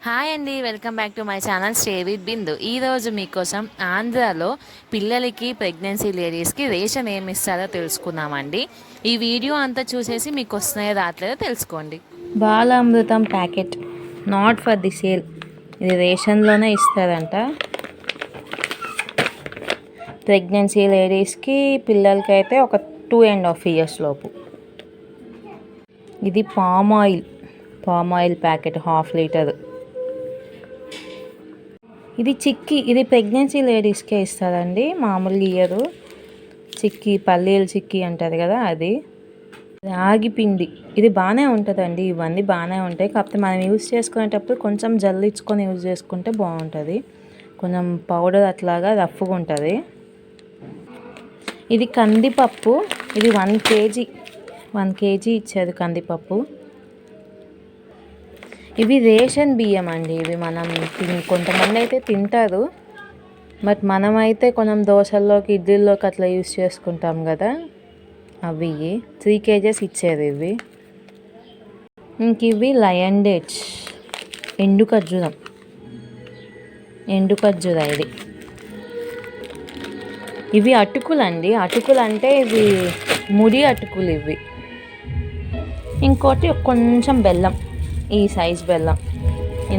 Hi అండి, welcome back to my channel stay with Bindu. ఈరోజు మీకోసం ఆంధ్రాలో పిల్లలకి ప్రెగ్నెన్సీ లేడీస్కి రేషన్ ఏమి ఇస్తారో తెలుసుకుందామండి. ఈ వీడియో అంతా చూసేసి మీకు వస్తున్నాయో రావట్లేదో తెలుసుకోండి. Balamrutham packet not for the sale, ఇది రేషన్లోనే ఇస్తారంట. ప్రెగ్నెన్సీ లేడీస్కి, పిల్లలకి అయితే ఒక 2.5 years లోపు. ఇది పామ్ ఆయిల్ ప్యాకెట్ 1/2 లీటర్. ఇది చిక్కీ, ఇది ప్రెగ్నెన్సీ లేడీస్కే ఇస్తారండి, మామూలుగా ఇయ్యరు. చిక్కీ, పల్లీలు చిక్కీ అంటారు కదా అది. రాగి పిండి, ఇది బాగానే ఉంటుందండి. ఇవన్నీ బాగానే ఉంటాయి, కాకపోతే మనం యూజ్ చేసుకునేటప్పుడు కొంచెం జల్లించుకొని యూజ్ చేసుకుంటే బాగుంటుంది. కొంచెం పౌడర్ అట్లాగా రఫ్గా ఉంటుంది. ఇది కందిపప్పు, ఇది 1 kg ఇచ్చారు కందిపప్పు. ఇవి రేషన్ బియ్యం అండి. ఇవి మనం కొంతమంది అయితే తింటారు, బట్ మనమైతే కొంచెం దోశల్లోకి, ఇడ్లీల్లోకి అట్లా యూస్ చేసుకుంటాం కదా, అవి 3 kgs ఇచ్చారు ఇవి. ఇంక ఇవి లయన్ డేట్స్, ఎండు ఖర్జూరం ఇది. ఇవి అటుకులు అండి. అటుకులు అంటే ఇవి ముడి అటుకులు ఇవి. ఇంకోటి కొంచెం బెల్లం, ఈ సైజ్ బెల్లం.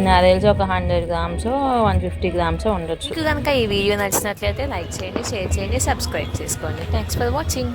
నాకు తెలిసి ఒక 100 grams 150 grams ఉండొచ్చు. మీకు కనుక ఈ వీడియో నచ్చినట్లయితే లైక్ చేయండి, షేర్ చేయండి, సబ్స్క్రైబ్ చేసుకోండి. Thanks for watching.